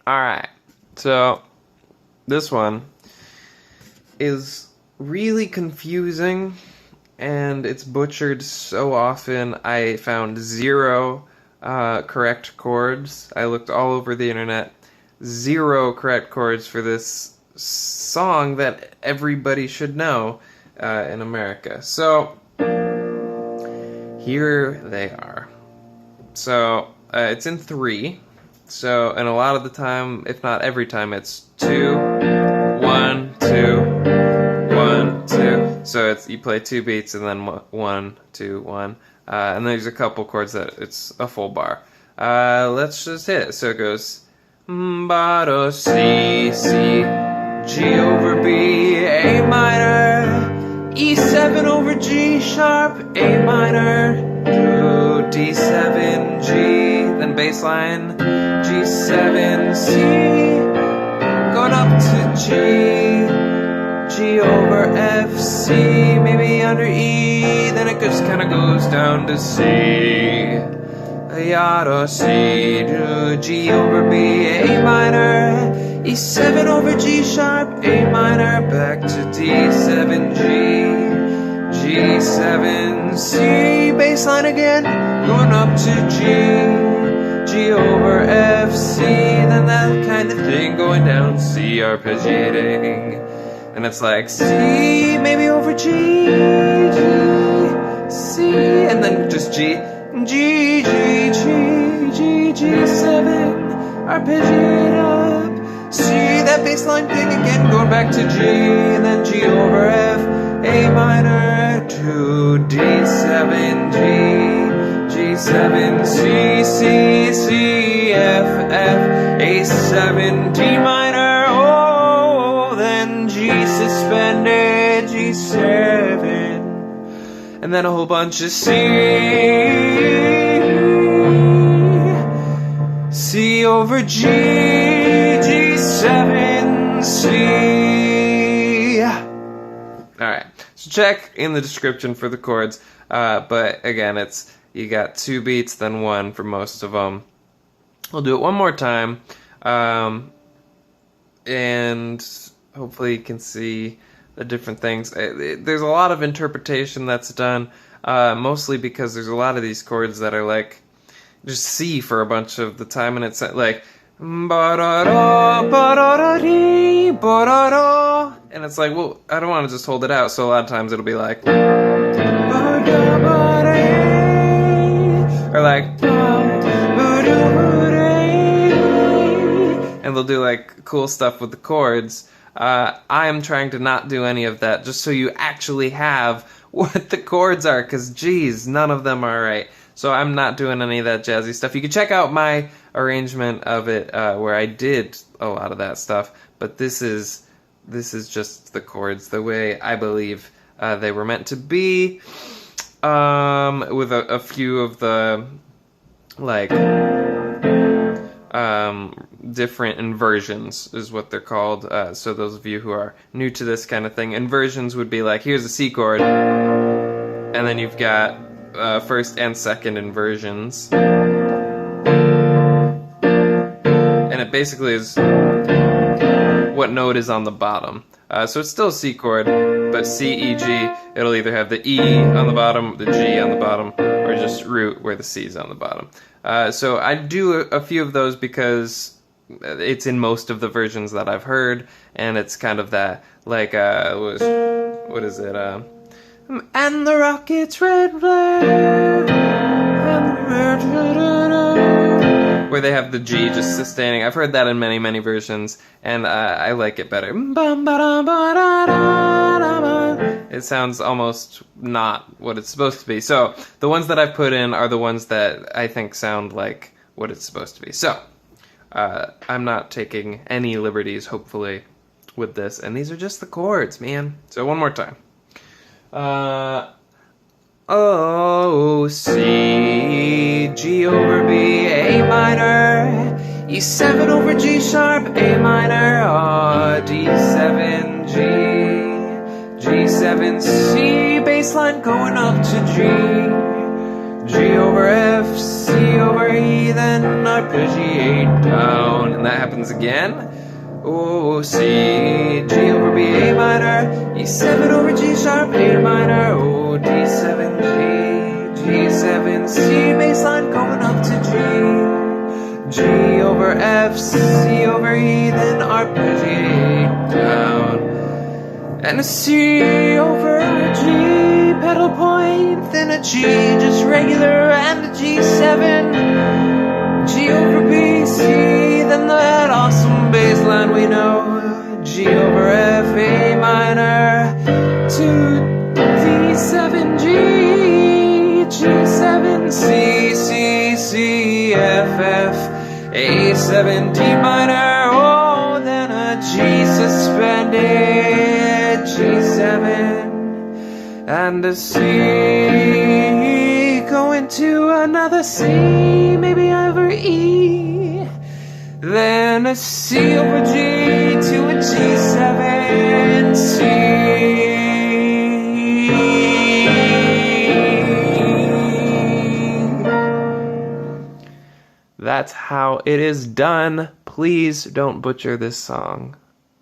Alright, so this one is really confusing and it's butchered so often. I found zero correct chords. I looked all over the internet. Zero correct chords for this song that everybody should know in America. So here they are. So it's in 3. So, and a lot of the time, if not every time, it's 2, 1, 2, 1, 2. So it's you play 2 beats and then 1, 2, 1. And there's a couple chords that it's a full bar. Let's just hit it. So it goes ba do C C G over B A minor E7 over G sharp A minor do D7 G, then bass line G7 C, going up to G, G over F C, maybe under E, then it just kind of goes down to C. Ya do C, do G over B, A minor, E7 over G sharp, A minor, back to D7 G, G7 C, bass line again, going up to G, G over F C, then that kind of thing, going down C, arpeggiating, and it's like C, maybe over G, G, C, and then just G, G, G, G, G, G7, arpeggiate up, C, that bass line thing again, going back to G, and then G over F, A minor, to D7, G, G7, C, C, C, F, F, A7, D minor, oh, then G suspended, G7, and then a whole bunch of C, C over G, G7, C. Alright, so check in the description for the chords, but again, it's you got 2 beats, then 1 for most of them. We'll do it one more time, and hopefully you can see the different things. There's a lot of interpretation that's done, mostly because there's a lot of these chords that are like just C for a bunch of the time, and it's like ba-da-da, ba-da-da-dee, ba-da-da, and it's like, well, I don't want to just hold it out, so a lot of times it'll be like or like and they'll do like cool stuff with the chords. I am trying to not do any of that, just so you actually have what the chords are, because geez, none of them are right. So I'm not doing any of that jazzy stuff. You can check out my arrangement of it where I did a lot of that stuff, but this is just the chords the way I believe they were meant to be, with a few of the like different inversions is what they're called. So those of you who are new to this kind of thing, inversions would be like, here's a C chord, and then you've got first and second inversions, and it basically is what note is on the bottom. So it's still a C chord, but C, E, G, it'll either have the E on the bottom, the G on the bottom, or just root where the C is on the bottom. So I do a few of those because it's in most of the versions that I've heard, and it's kind of that, like, what is it, and the rocket's red flare, and the red, where they have the G just sustaining. I've heard that in many, many versions, and I like it better. It sounds almost not what it's supposed to be. So the ones that I've put in are the ones that I think sound like what it's supposed to be. So I'm not taking any liberties, hopefully, with this. And these are just the chords, man. So one more time. O, C, G over B, A minor, E7 over G sharp, A minor, D7, G, G7, C, bass line going up to G, G over F, C over E, then arpeggiate down. And that happens again. Oh, C, G over B, A minor, E7 over G sharp, A minor, oh, D7, G, G7, C, bass line going up to G, G over F, C over E, then arpeggiate down, and a C over G, pedal point, then a G, just regular, and a G7, G over B, C, then that awesome bass line we know, G over F, A minor, to D7, G, G7, C, C, C, F, F, A7, D minor, oh, then a G suspended, G7, and a C, going to another C, maybe over E, then a C over G to a G7, C. That's how it is done. Please don't butcher this song.